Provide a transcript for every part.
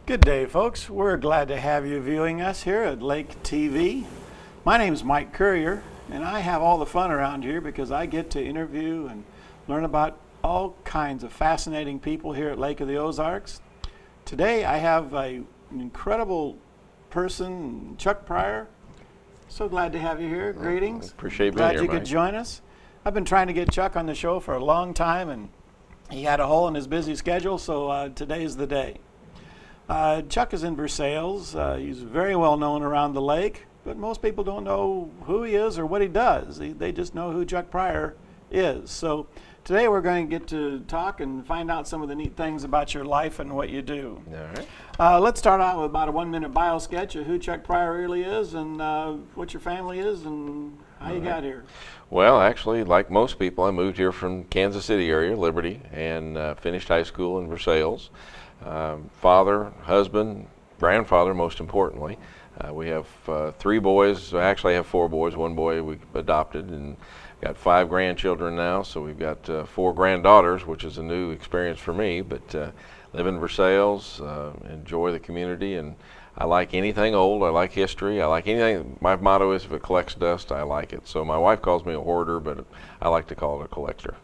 Good day, folks. We're glad to have you viewing us here at Lake TV. My name is Mike Courier, and I have all the fun around here because I get to interview and learn about all kinds of fascinating people here at Lake of the Ozarks. Today I have an incredible person, Chuck Pryor. So glad to have you here. Greetings. Appreciate being here, Glad you Mike. could join us. I've been trying to get Chuck on the show for a long time, and he had a hole in his busy schedule, so today's the day. Chuck is in Versailles. He's very well known around the lake, but most people don't know who he is or what he does. They just know who Chuck Pryor is. So today we're going to get to talk and find out some of the neat things about your life and what you do. All right. Let's start out with about a 1-minute bio sketch of who Chuck Pryor really is and what your family is and how you got here. Well, actually, like most people, I moved here from Kansas City area, Liberty, and finished high school in Versailles. Father, husband, grandfather, most importantly. We have 3 boys. Actually, I have 4 boys. 1 boy we adopted, and got 5 grandchildren now. So we've got 4 granddaughters, which is a new experience for me. But live in Versailles, enjoy the community, and I like anything old. I like history. I like anything. My motto is, if it collects dust, I like it. So my wife calls me a hoarder, but I like to call it a collector.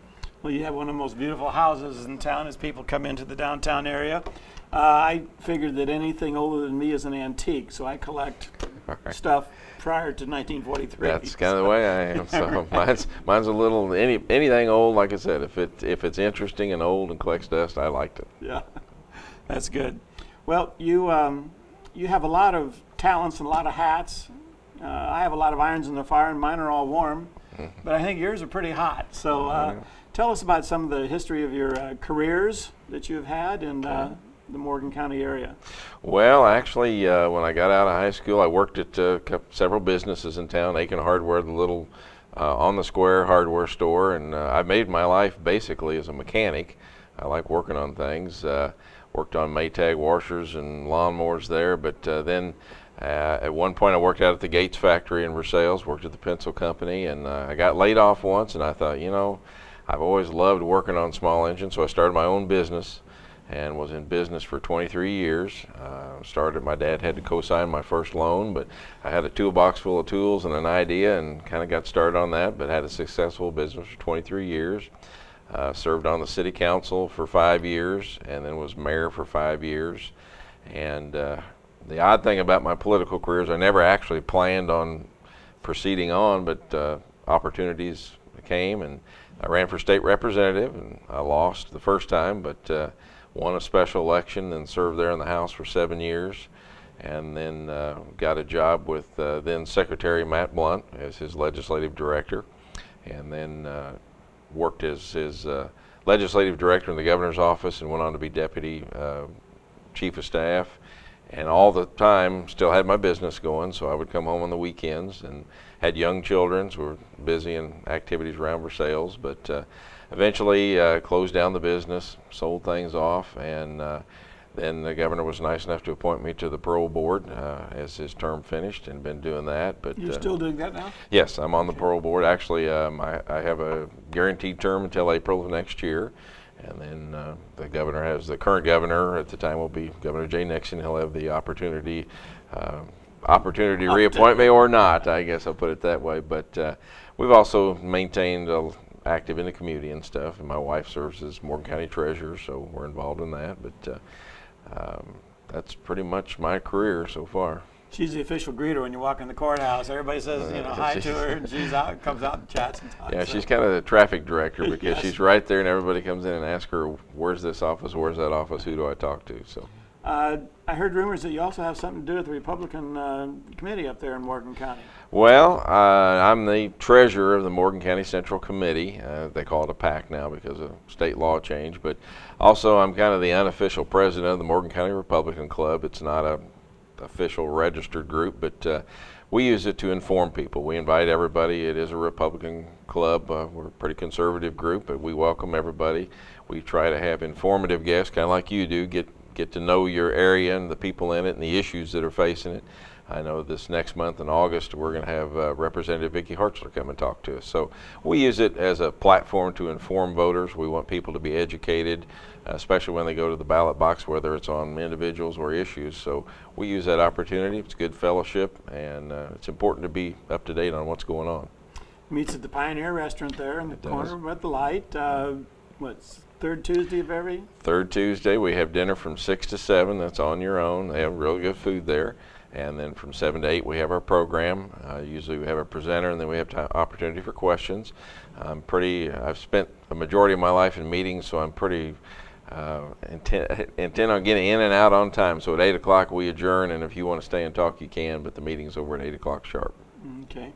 Well, you have one of the most beautiful houses in town as people come into the downtown area. I figured that anything older than me is an antique, so I collect stuff prior to 1943. That's kind of the way I am. So mine's a little anything old. Like I said, if it's interesting and old and collects dust, I liked it. Yeah, that's good. Well, you have a lot of talents and a lot of hats. I have a lot of irons in the fire, and mine are all warm. But I think yours are pretty hot. So tell us about some of the history of your careers that you've had in the Morgan County area. Well, actually, when I got out of high school, I worked at several businesses in town. Aiken Hardware, the little on the square hardware store, and I made my life basically as a mechanic. I like working on things. Worked on Maytag washers and lawnmowers there, but then at one point I worked out at the Gates factory in Versailles, worked at the pencil company, and I got laid off once, and I thought, you know, I've always loved working on small engines, so I started my own business and was in business for 23 years. My dad had to co-sign my first loan, but I had a toolbox full of tools and an idea and kind of got started on that, but had a successful business for 23 years. Served on the city council for 5 years and then was mayor for 5 years. And the odd thing about my political career is I never actually planned on proceeding on, but opportunities came, and I ran for state representative, and I lost the first time, but won a special election and served there in the House for 7 years, and then got a job with then Secretary Matt Blunt as his legislative director, and then worked as his legislative director in the governor's office and went on to be deputy chief of staff. And all the time still had my business going, so I would come home on the weekends and had young children, so we were busy in activities around Versailles, but eventually closed down the business, sold things off, and then the governor was nice enough to appoint me to the parole board as his term finished, and been doing that. But you're still doing that now? Yes, I'm on the parole board. Actually, I have a guaranteed term until April of next year. And then the current governor at the time will be Governor Jay Nixon. He'll have the opportunity to reappoint me or not, I guess I'll put it that way. But we've also maintained active in the community and stuff. And my wife serves as Morgan County Treasurer, so we're involved in that. But that's pretty much my career so far. She's the official greeter when you walk in the courthouse. Everybody says, hi to her, and she's out, comes out and chats and talks. Yeah, she's kind of the traffic director because she's right there, and everybody comes in and asks her, where's this office, where's that office, who do I talk to? So. I heard rumors that you also have something to do with the Republican committee up there in Morgan County. Well, I'm the treasurer of the Morgan County Central Committee. They call it a PAC now because of state law change, but also I'm kind of the unofficial president of the Morgan County Republican Club. It's not a official registered group, but we use it to inform people. We invite everybody. It is a Republican club. We're a pretty conservative group, but we welcome everybody. We try to have informative guests, kind of like you do, get to know your area and the people in it and the issues that are facing it. I know this next month in August we're going to have Representative Vicki Hartzler come and talk to us. So we use it as a platform to inform voters. We want people to be educated, especially when they go to the ballot box, whether it's on individuals or issues. So we use that opportunity. It's good fellowship, and it's important to be up to date on what's going on. Meets at the Pioneer Restaurant there in the corner at the light. What's third Tuesday of every? Third Tuesday we have dinner from 6 to 7. That's on your own. They have really good food there. And then from 7 to 8 we have our program. Usually we have a presenter, and then we have opportunity for questions. I've spent a majority of my life in meetings, so I'm pretty intent on getting in and out on time. So at 8 o'clock we adjourn, and if you want to stay and talk you can, but the meeting's over at 8 o'clock sharp. Okay.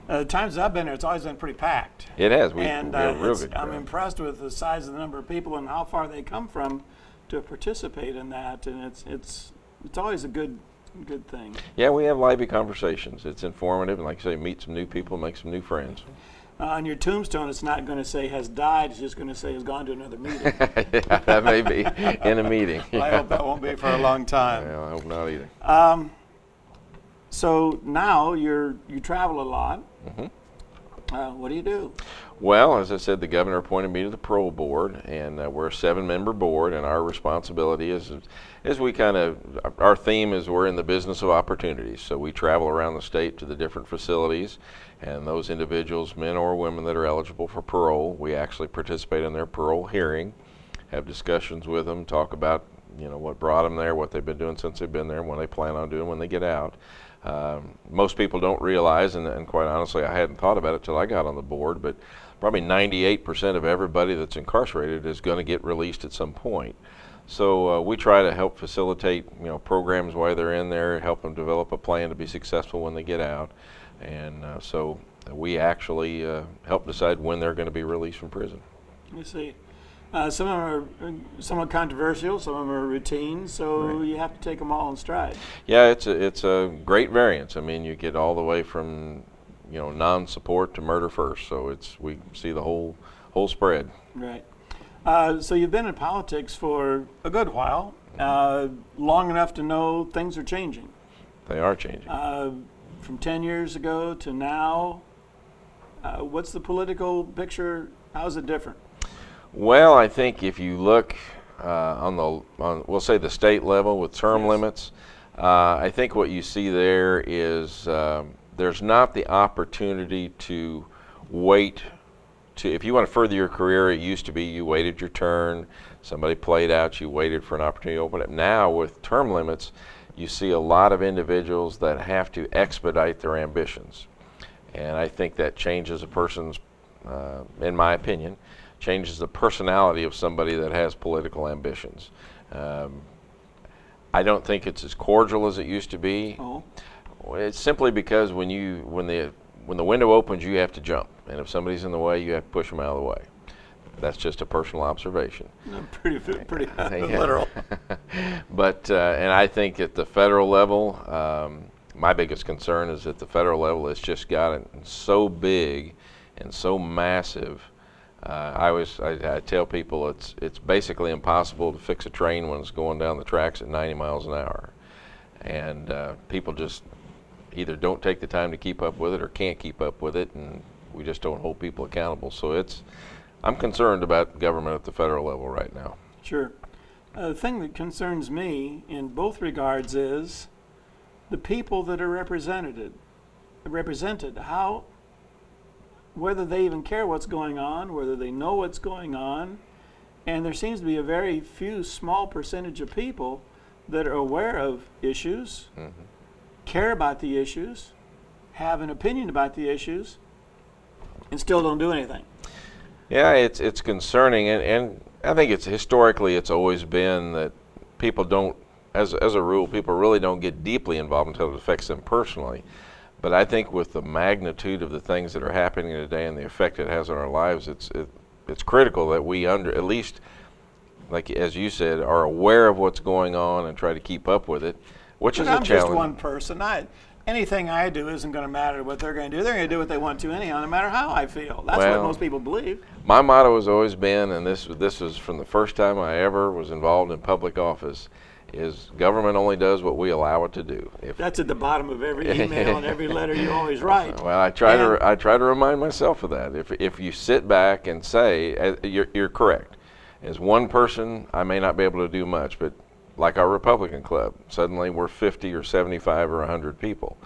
The times I've been there, it's always been pretty packed. It has. I'm impressed with the size of the number of people and how far they come from to participate in that, and it's always a good thing. Yeah, we have lively conversations. It's informative, and like you say, meet some new people, make some new friends. On your tombstone, it's not going to say has died, it's just going to say has gone to another meeting. Yeah, that may be in a meeting. Well, I hope that won't be for a long time. Yeah, I hope not either. So now you travel a lot. Mm-hmm. What do you do? Well, as I said, the governor appointed me to the parole board, and we're a 7-member board, and our responsibility is our theme is we're in the business of opportunities. So we travel around the state to the different facilities, and those individuals, men or women that are eligible for parole, we actually participate in their parole hearing, have discussions with them, talk about what brought them there, what they've been doing since they've been there, and what they plan on doing when they get out. Most people don't realize, and quite honestly I hadn't thought about it till I got on the board, but probably 98% of everybody that's incarcerated is going to get released at some point. So we try to help facilitate programs while they're in there, help them develop a plan to be successful when they get out, and so we actually help decide when they're going to be released from prison. I see. Some of them are somewhat controversial, some of them are routine, so right. You have to take them all in stride. Yeah, it's a great variance. I mean, you get all the way from non-support to murder first, so we see the whole spread. Right. So you've been in politics for a good while, long enough to know things are changing. They are changing. From 10 years ago to now, what's the political picture? How's it different? Well, I think if you look on we'll say the state level with term yes. limits, I think what you see there is there's not the opportunity to wait if you want to further your career. It used to be you waited your turn, somebody played out, you waited for an opportunity to open it. Now with term limits, you see a lot of individuals that have to expedite their ambitions, and I think that changes a person's, in my opinion, changes the personality of somebody that has political ambitions. I don't think it's as cordial as it used to be. Oh. It's simply because when the window opens, you have to jump, and if somebody's in the way, you have to push them out of the way. That's just a personal observation. Pretty literal. But and I think at the federal level, my biggest concern is at the federal level, it's just gotten so big and so massive. I tell people it's basically impossible to fix a train when it's going down the tracks at 90 miles an hour, and people just either don't take the time to keep up with it or can't keep up with it, and we just don't hold people accountable. So I'm concerned about government at the federal level right now. Sure. The thing that concerns me in both regards is the people that are represented. How, whether they even care what's going on, whether they know what's going on, and there seems to be a very few small percentage of people that are aware of issues, mm-hmm. care about the issues, have an opinion about the issues, and still don't do anything. Yeah, it's concerning, and I think historically it's always been that people don't, as a rule, people really don't get deeply involved until it affects them personally. But I think with the magnitude of the things that are happening today and the effect it has on our lives, it's critical that we at least, like as you said, are aware of what's going on and try to keep up with it, which is a challenge. I'm just one person. Anything I do isn't going to matter what they're going to do. They're going to do what they want to anyhow, no matter how I feel. That's what most people believe. My motto has always been, and this was from the first time I ever was involved in public office, is government only does what we allow it to do. That's at the bottom of every email and every letter you always write. Well, I try to remind myself of that. If you sit back and say, you're correct. As one person, I may not be able to do much, but like our Republican club, suddenly we're 50 or 75 or 100 people.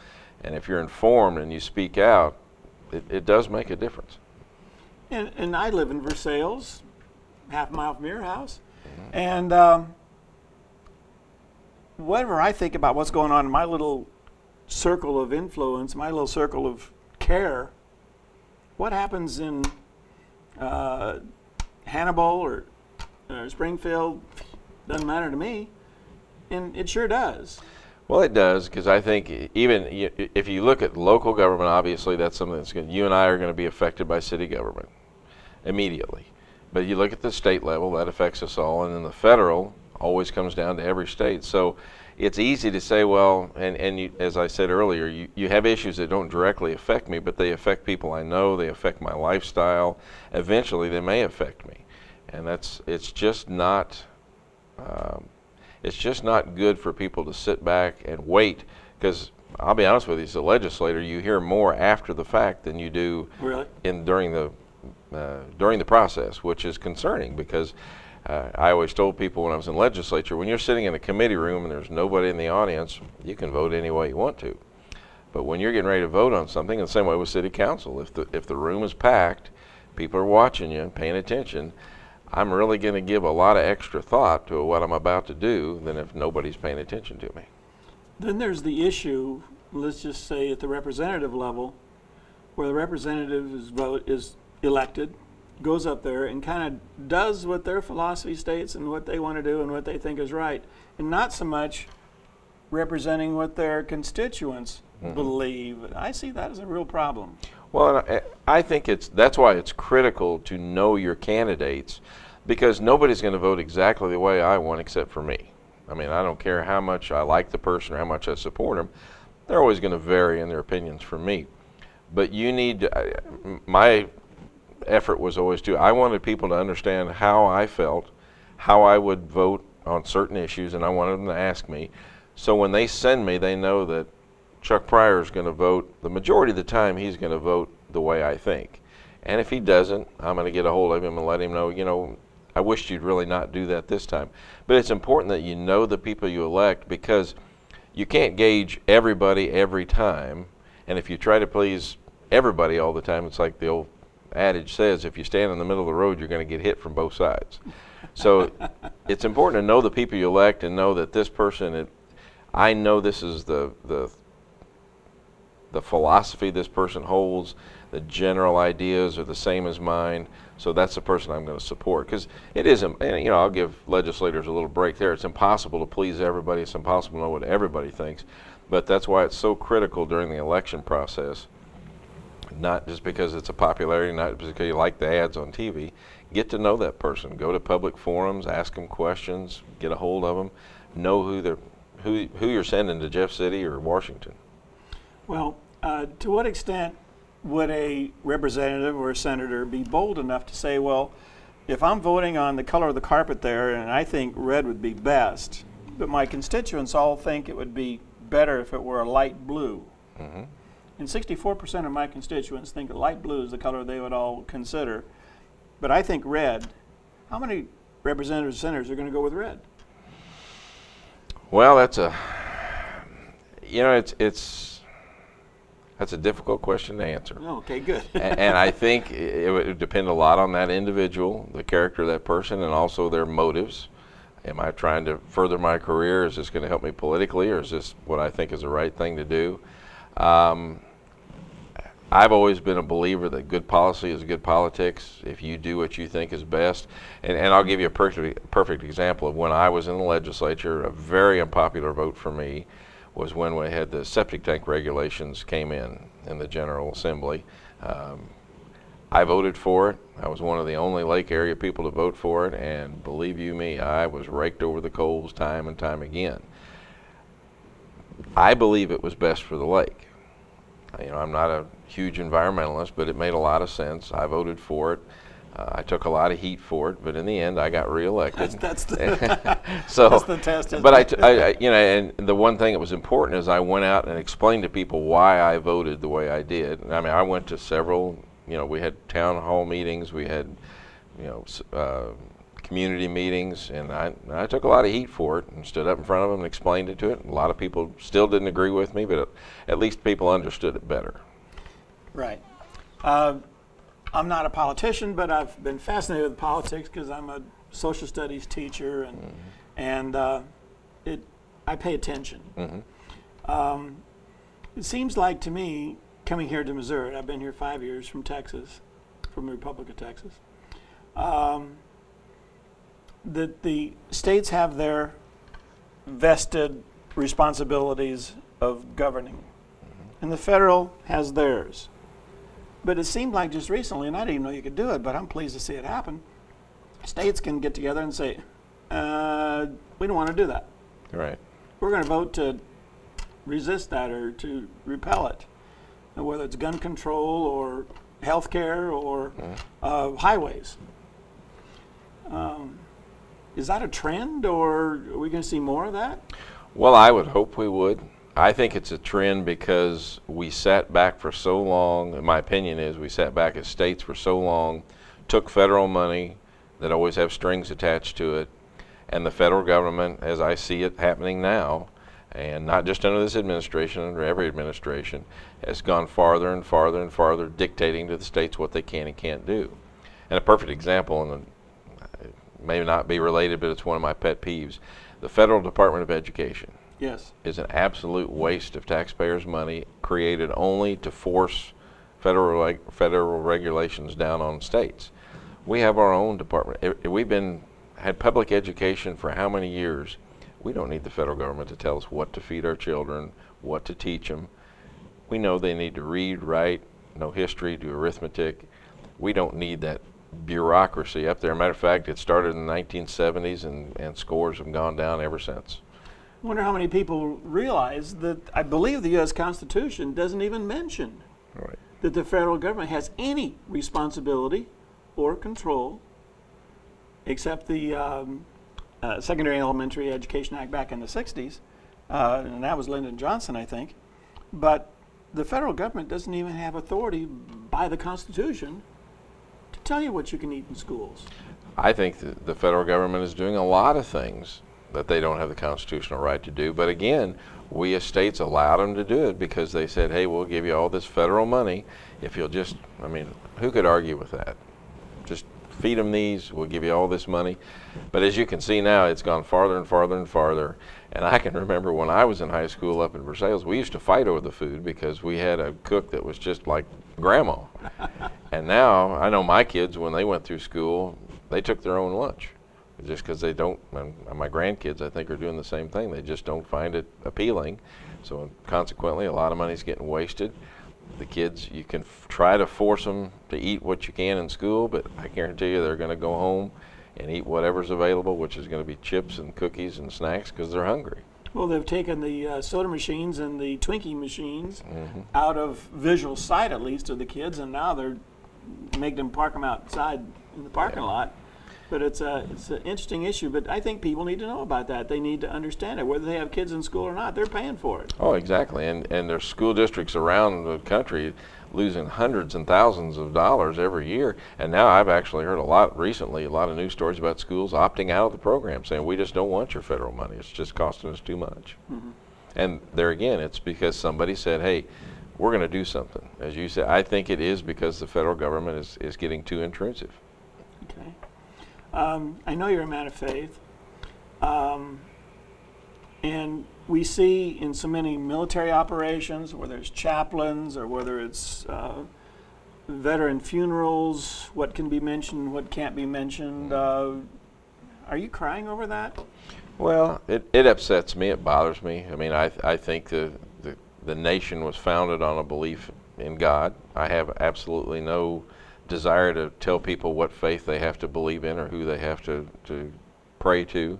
And if you're informed and you speak out, it does make a difference. And I live in Versailles, half a mile from your house. Mm-hmm. And whatever I think about what's going on in my little circle of influence, my little circle of care, what happens in Hannibal or Springfield doesn't matter to me, and it sure does. Well, it does, because I think even if you look at local government, obviously that's something that's going. You and I are going to be affected by city government immediately, but you look at the state level, that affects us all, and then the federal always comes down to every state. So it's easy to say, well, and you, as I said earlier, you have issues that don't directly affect me, but they affect people I know, they affect my lifestyle. Eventually, they may affect me, and it's just not good for people to sit back and wait, because I'll be honest with you, as a legislator, you hear more after the fact than you do during the process, which is concerning, because I always told people when I was in legislature, when you're sitting in a committee room and there's nobody in the audience, you can vote any way you want to. But when you're getting ready to vote on something, the same way with city council, if the room is packed, people are watching you and paying attention, I'm really going to give a lot of extra thought to what I'm about to do than if nobody's paying attention to me. Then there's the issue, let's just say at the representative level, where the representative is elected, goes up there and kind of does what their philosophy states and what they want to do and what they think is right, and not so much representing what their constituents believe. I see that as a real problem. Well, I think that's why it's critical to know your candidates, because nobody's going to vote exactly the way I want except for me. I mean, I don't care how much I like the person or how much I support them. They're always going to vary in their opinions from me. But you need to, my effort was always I wanted people to understand how I felt, how I would vote on certain issues, and I wanted them to ask me. So when they send me, they know that Chuck Pryor is going to vote, the majority of the time he's going to vote the way I think. And if he doesn't, I'm going to get a hold of him and let him know, you know, I wish you'd really not do that this time. But it's important that you know the people you elect, because you can't gauge everybody every time. And if you try to please everybody all the time, it's like the old adage says, if you stand in the middle of the road, you're going to get hit from both sides. So it's important to know the people you elect and know that this person, I know this is the philosophy this person holds, the general ideas are the same as mine, so that's the person I'm going to support. Because it isn't, and, you know, I'll give legislators a little break there. It's impossible to please everybody. It's impossible to know what everybody thinks. But that's why it's so critical during the election process, not just because it's a popularity, not just because you like the ads on TV. Get to know that person. Go to public forums, ask them questions, get a hold of them, know who you're sending to Jeff City or Washington. Well, to what extent would a representative or a senator be bold enough to say, well, if I'm voting on the color of the carpet there and I think red would be best, but my constituents all think it would be better if it were a light blue. Mm-hmm. And 64% of my constituents think that light blue is the color they would all consider, but I think red. How many representatives and senators are going to go with red? Well, that's a difficult question to answer. Okay, good. And I think it would depend a lot on that individual, the character of that person, and also their motives. Am I trying to further my career? Is this going to help me politically, or is this what I think is the right thing to do? I've always been a believer that good policy is good politics if you do what you think is best. And I'll give you a perfect example of when I was in the legislature. A very unpopular vote for me was when we had the septic tank regulations came in the General Assembly. I voted for it. I was one of the only lake area people to vote for it, and believe you me, I was raked over the coals time and time again. I believe it was best for the lake. You know, I'm not a huge environmentalist, but it made a lot of sense. I voted for it. I took a lot of heat for it, but in the end, I got reelected. That's the So, that's the test. Isn't but it? and the one thing that was important is I went out and explained to people why I voted the way I did. I mean, I went to several. We had town hall meetings, we had, community meetings, and I took a lot of heat for it and stood up in front of them and explained it to it. A lot of people still didn't agree with me, but at least people understood it better. Right. I'm not a politician, but I've been fascinated with politics because I'm a social studies teacher, and I pay attention. It seems like to me, coming here to Missouri, I've been here 5 years from Texas, from the Republic of Texas, that the states have their vested responsibilities of governing, and the federal has theirs. But it seemed like just recently, and I didn't even know you could do it, but I'm pleased to see it happen, states can get together and say, we don't want to do that. Right. We're going to vote to resist that or to repel it, and whether it's gun control or health care or highways. Is that a trend, or are we going to see more of that? Well, I would hope we would. I think it's a trend because we sat back for so long. In my opinion is we sat back as states for so long, took federal money that always have strings attached to it, and the federal government, as I see it happening now, and not just under this administration, under every administration, has gone farther and farther and farther, dictating to the states what they can and can't do. And a perfect example, and it may not be related, but it's one of my pet peeves, the Federal Department of Education. Yes. Is an absolute waste of taxpayers' money, created only to force federal regulations down on states. We have our own department. We've had public education for how many years? We don't need the federal government to tell us what to feed our children, what to teach them. We know they need to read, write, know history, do arithmetic. We don't need that bureaucracy up there. Matter of fact, it started in the 1970s, and scores have gone down ever since. I wonder how many people realize that I believe the U.S. Constitution doesn't even mention that the federal government has any responsibility or control, except the Secondary and Elementary Education Act back in the 60s, and that was Lyndon Johnson, I think. But the federal government doesn't even have authority by the Constitution to tell you what you can eat in schools. I think the federal government is doing a lot of things that they don't have the constitutional right to do. But again, we as states allowed them to do it because they said, hey, we'll give you all this federal money if you'll just, I mean, who could argue with that? Just feed them these, we'll give you all this money. But as you can see now, it's gone farther and farther and farther. And I can remember when I was in high school up in Versailles, we used to fight over the food because we had a cook that was just like grandma. And now, I know my kids, when they went through school, they took their own lunch. Just because they don't, and my grandkids I think are doing the same thing, they just don't find it appealing. So consequently, a lot of money's getting wasted. The kids, you can try to force them to eat what you can in school, but I guarantee you they're going to go home and eat whatever's available, which is going to be chips and cookies and snacks because they're hungry. Well, they've taken the soda machines and the Twinkie machines out of visual sight, at least, of the kids, and now they're making them park them outside in the parking lot. But it's an interesting issue. But I think people need to know about that. They need to understand it. Whether they have kids in school or not, they're paying for it. Oh, exactly. And there's school districts around the country losing hundreds and thousands of dollars every year. And now I've actually heard a lot recently, a lot of news stories about schools opting out of the program, saying we just don't want your federal money. It's just costing us too much. And there again, it's because somebody said, hey, we're going to do something. As you said, I think it is because the federal government is getting too intrusive. Okay. I know you're a man of faith, and we see in so many military operations, whether it's chaplains or whether it's veteran funerals, what can be mentioned, what can't be mentioned. Are you crying over that? Well, it upsets me. It bothers me. I mean, I think the nation was founded on a belief in God. I have absolutely no desire to tell people what faith they have to believe in or who they have to pray to,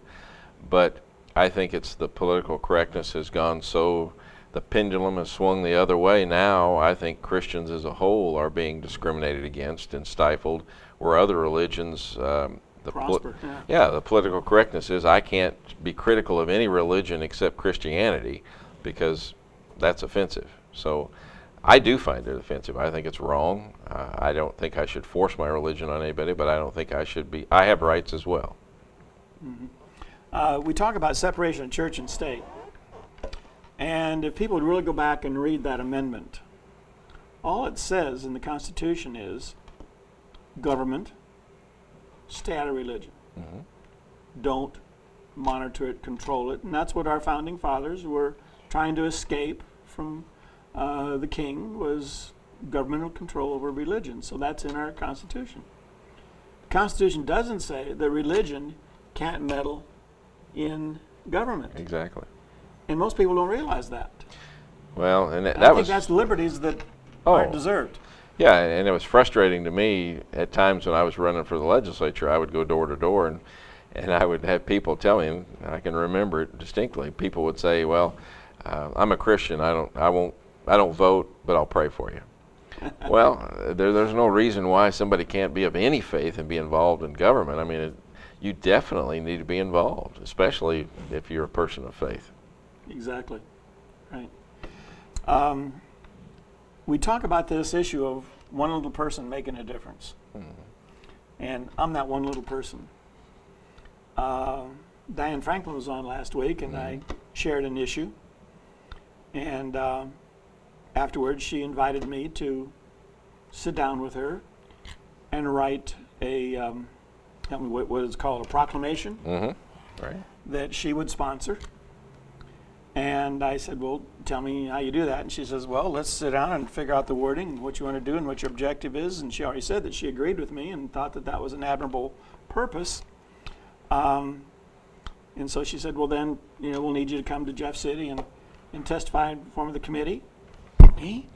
but I think it's the political correctness has gone so, the pendulum has swung the other way. Now I think Christians as a whole are being discriminated against and stifled where other religions, Prosper, the political correctness is I can't be critical of any religion except Christianity because that's offensive. So I do find it offensive. I think it's wrong. I don't think I should force my religion on anybody, but I don't think I should be. I have rights as well. We talk about separation of church and state. And if people would really go back and read that amendment, all it says in the Constitution is government, stay out of religion. Don't monitor it, control it. And that's what our founding fathers were trying to escape from the king, was governmental control over religion. So that's in our Constitution. The Constitution doesn't say that religion can't meddle in government. Exactly. And most people don't realize that. Well, and I think that's liberties that aren't deserved. Yeah, and it was frustrating to me at times when I was running for the legislature. I would go door to door, and I would have people tell me, and I can remember it distinctly. People would say, "Well, I'm a Christian. I don't vote, but I'll pray for you." Well, there's no reason why somebody can't be of any faith and be involved in government. I mean, you definitely need to be involved, especially if you're a person of faith. Exactly, right. We talk about this issue of one little person making a difference. And I'm that one little person. Diane Franklin was on last week, and I shared an issue. And afterwards, she invited me to sit down with her and write a, tell me what is called a proclamation Right. that she would sponsor. And I said, well, tell me how you do that. And she says, well, let's sit down and figure out the wording and what you want to do and what your objective is. And she already said that she agreed with me and thought that that was an admirable purpose. And so she said, well, then, we'll need you to come to Jeff City and testify in form of the committee. Me?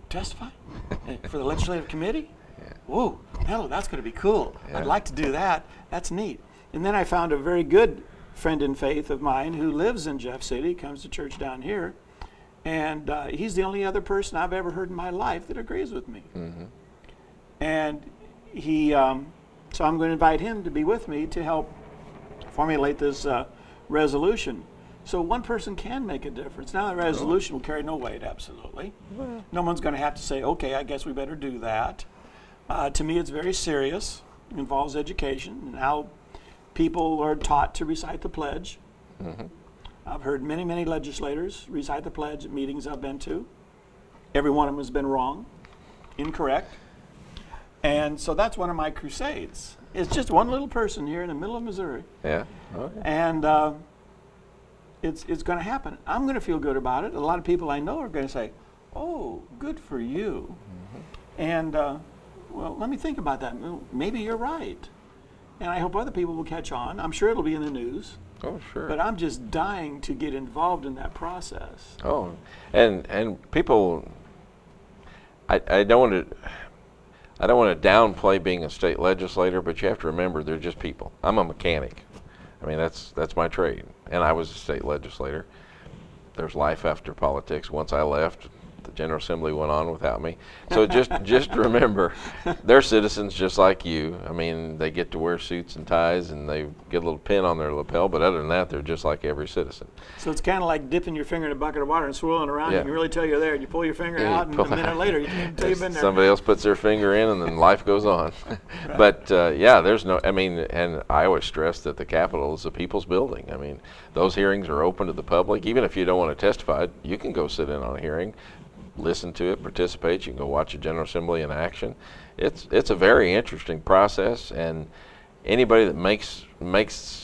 Testify? For the legislative committee? Yeah. Whoa, hello, that's going to be cool. Yeah. I'd like to do that. That's neat. And then I found a very good friend in faith of mine who lives in Jeff City, comes to church down here, and he's the only other person I've ever heard in my life that agrees with me. And he, so I'm going to invite him to be with me to help formulate this resolution. So one person can make a difference. Now the resolution will carry no weight, absolutely. No one's going to have to say, okay, I guess we better do that. To me, it's very serious. It involves education and how people are taught to recite the pledge. I've heard many, many legislators recite the pledge at meetings I've been to. Every one of them has been wrong, incorrect. And so that's one of my crusades. It's just one little person here in the middle of Missouri. Yeah. Okay. And it's going to happen. I'm going to feel good about it. A lot of people I know are going to say, oh, good for you. And, well, let me think about that. Maybe you're right. And I hope other people will catch on. I'm sure it'll be in the news. Oh, sure. But I'm just dying to get involved in that process. Oh, and people, I don't want to downplay being a state legislator, but you have to remember they're just people. I'm a mechanic. I mean, that's my trade, and I was a state legislator. There's life after politics. Once I left, the General Assembly went on without me. So just remember, they're citizens just like you. I mean, they get to wear suits and ties, and they get a little pin on their lapel, but other than that, they're just like every citizen. So it's kind of like dipping your finger in a bucket of water and swirling around. Yeah. You can really tell you're there. And you pull your finger out, and a minute later, you can't even tell you've been there. Somebody else puts their finger in, and then life goes on. Right. But yeah, there's no, I mean, and I always stress that the Capitol is the people's building. I mean, those hearings are open to the public. Even if you don't want to testify, you can go sit in on a hearing, listen to it, participate. You can go watch a General Assembly in action. It's a very interesting process, and anybody that makes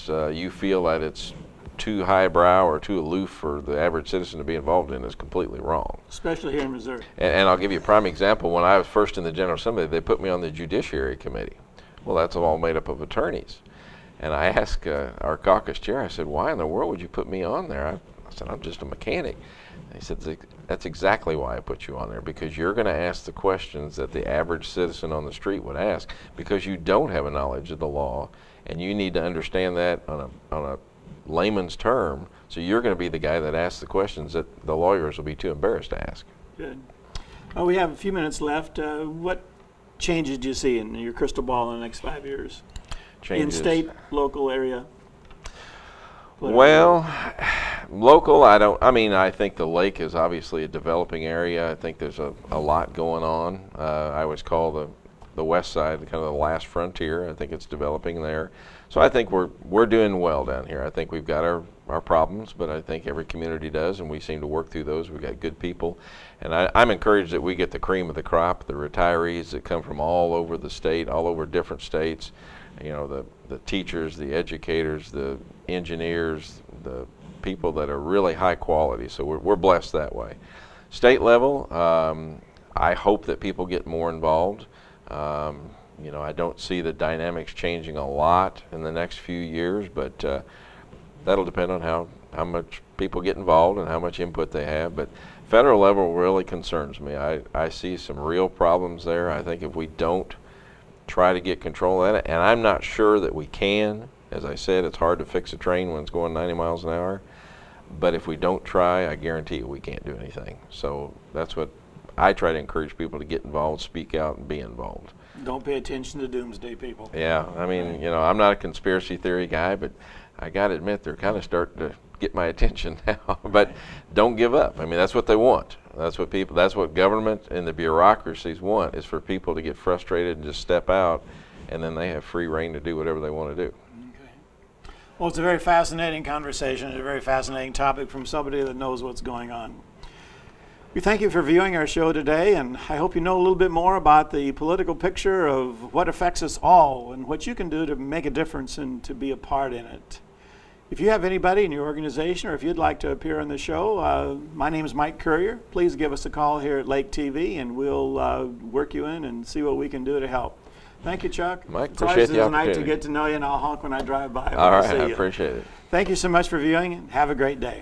you feel that it's too highbrow or too aloof for the average citizen to be involved in is completely wrong. Especially here in Missouri. And I'll give you a prime example. When I was first in the General Assembly, they put me on the Judiciary Committee. Well, that's all made up of attorneys. And I asked our caucus chair, I said, why in the world would you put me on there? I said, I'm just a mechanic. And he said, that's exactly why I put you on there, because you're going to ask the questions that the average citizen on the street would ask, because you don't have a knowledge of the law, and you need to understand that on a layman's term, so you're going to be the guy that asks the questions that the lawyers will be too embarrassed to ask. Good. Well, we have a few minutes left. What changes do you see in your crystal ball in the next 5 years? Changes. In state, local area? Well, local, I think the lake is obviously a developing area. I think there's a lot going on. I always call the west side kind of the last frontier. I think it's developing there. So I think we're doing well down here. I think we've got our problems, but I think every community does, and we seem to work through those. We've got good people. And I'm encouraged that we get the cream of the crop, the retirees that come from all over the state, all over different states. You know, the teachers, the educators, the engineers, the people that are really high quality. So we're blessed that way. State level, I hope that people get more involved. You know, I don't see the dynamics changing a lot in the next few years, but that'll depend on how much people get involved and how much input they have. But federal level really concerns me. I see some real problems there. I think if we don't try to get control of that, and I'm not sure that we can. As I said, it's hard to fix a train when it's going 90 miles an hour. But if we don't try, I guarantee you we can't do anything. So that's what I try to encourage people to get involved, speak out, and be involved. Don't pay attention to doomsday people. Yeah, I mean, you know, I'm not a conspiracy theory guy, but I got to admit they're kind of starting to get my attention now. But don't give up. I mean, that's what they want. That's what government and the bureaucracies want, is for people to get frustrated and just step out, and then they have free reign to do whatever they want to do. Okay. Well, it's a very fascinating conversation. It's a very fascinating topic from somebody that knows what's going on. We thank you for viewing our show today, and I hope you know a little bit more about the political picture of what affects us all and what you can do to make a difference and to be a part in it. If you have anybody in your organization, or if you'd like to appear on the show, my name is Mike Currier. Please give us a call here at Lake TV, and we'll work you in and see what we can do to help. Thank you, Chuck. Mike, it's appreciate the always a night opportunity. to get to know you, and I'll honk when I drive by. All right, I appreciate it. Thank you so much for viewing, and have a great day.